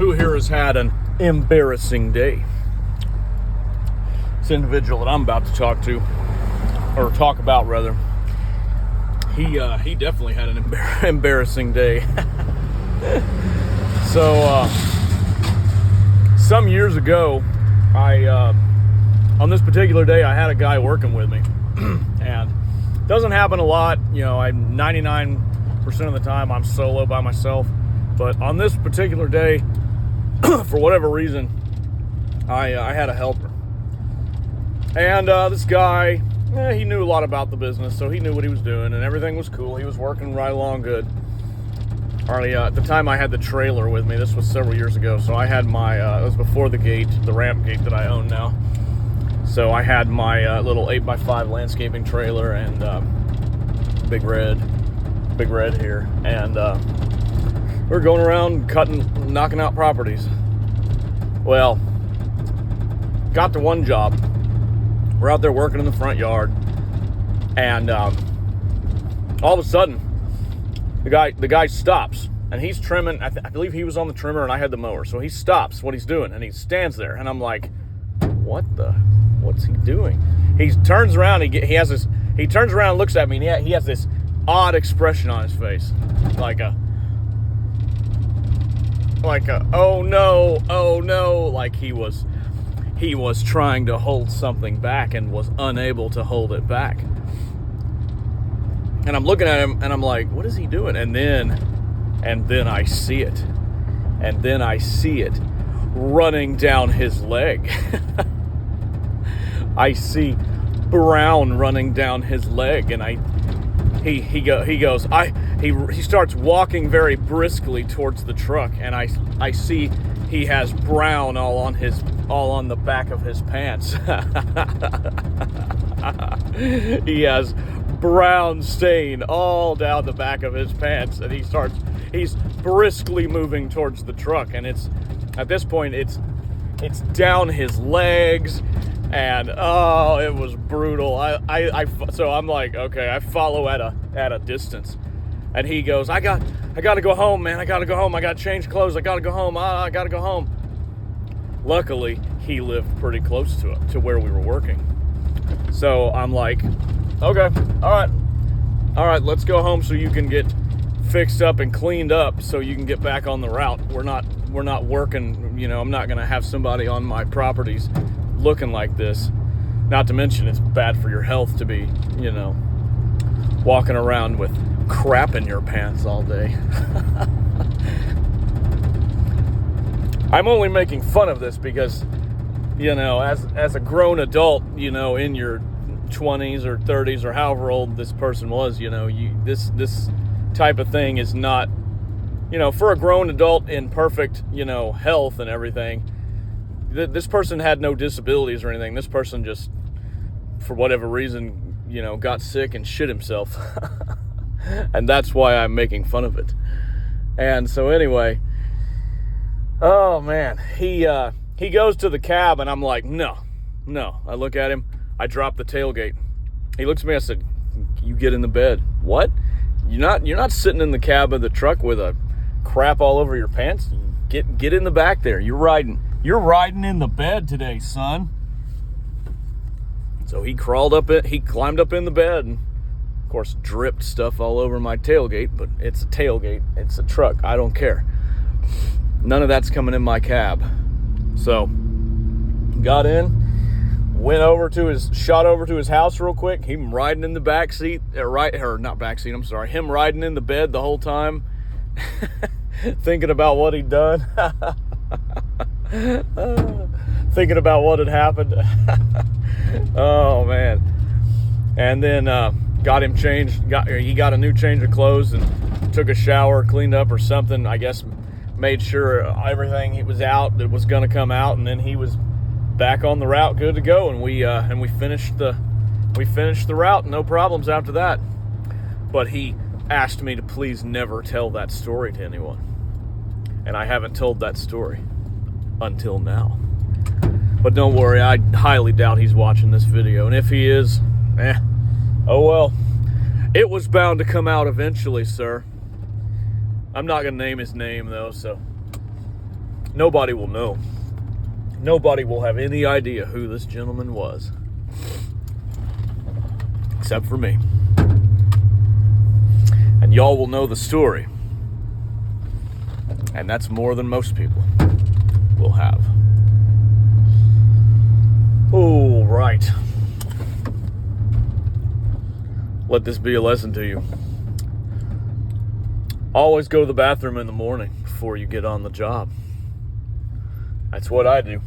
Who here has had an embarrassing day? This individual that I'm about to talk to, or talk about rather, he definitely had an embarrassing day. So, some years ago, on this particular day, I had a guy working with me, and it doesn't happen a lot. You know, 99% of the time I'm solo by myself, but on this particular day, for whatever reason, I had a helper. And this guy, he knew a lot about the business, so he knew what he was doing, and everything was cool. He was working right along good. At the time I had the trailer with me. This was several years ago, so I had my, it was before the gate, the ramp gate that I own now. So I had my little 8x5 landscaping trailer and Big Red here. And we were going around knocking out properties. Well, got to one job. We're out there working in the front yard, and all of a sudden, the guy stops, and he's trimming. I believe he was on the trimmer, and I had the mower. So he stops what he's doing, and he stands there, and I'm like, what's he doing? He turns around. He turns around and looks at me, and he has this odd expression on his face, like a oh no, like he was trying to hold something back and was unable to hold it back. And I'm looking at him and I'm like, what is he doing? And then I see it. And then I see it running down his leg. I see brown running down his leg, and he starts walking very briskly towards the truck, and I see he has brown all on the back of his pants. He has brown stain all down the back of his pants, and he's briskly moving towards the truck, and at this point it's down his legs, and oh, it was brutal. So I'm like, okay, I follow at a distance, and he goes, I got to go home, man. I got to go home. I got to change clothes. I got to go home. I got to go home. Luckily, he lived pretty close to where we were working. So I'm like, okay, all right, let's go home so you can get fixed up and cleaned up so you can get back on the route. We're not working, you know, I'm not going to have somebody on my properties looking like this. Not to mention it's bad for your health to be, you know, walking around with crap in your pants all day. I'm only making fun of this because, you know, as a grown adult, you know, in your 20s or 30s or however old this person was, you know, this type of thing is not, you know, for a grown adult in perfect, you know, health and everything. This person had no disabilities or anything. This person just, for whatever reason, you know, got sick and shit himself. And that's why I'm making fun of it. And so anyway, oh man, he goes to the cab, and I'm like, no. I look at him, I drop the tailgate. He looks at me, I said, you get in the bed. What? You're not sitting in the cab of the truck with a crap all over your pants. Get in the back there. You're riding in the bed today, son. So he climbed up in the bed, and of course dripped stuff all over my tailgate, but it's a tailgate, it's a truck, I don't care. None of that's coming in my cab. So got in, shot over to his house real quick. Him riding in the back seat, him riding in the bed the whole time, thinking about what he'd done. Thinking about what had happened. Oh man. And then got him changed. He got a new change of clothes and took a shower, cleaned up or something. I guess made sure everything was out that was going to come out, and then he was back on the route, good to go. And we finished the route, no problems after that. But he asked me to please never tell that story to anyone, and I haven't told that story until now. But don't worry, I highly doubt he's watching this video, and if he is, oh well. It was bound to come out eventually, sir. I'm not gonna name his name though, so nobody will know. Nobody will have any idea who this gentleman was. Except for me. And y'all will know the story. And that's more than most people will have. Oh, right. Let this be a lesson to you. Always go to the bathroom in the morning before you get on the job. That's what I do.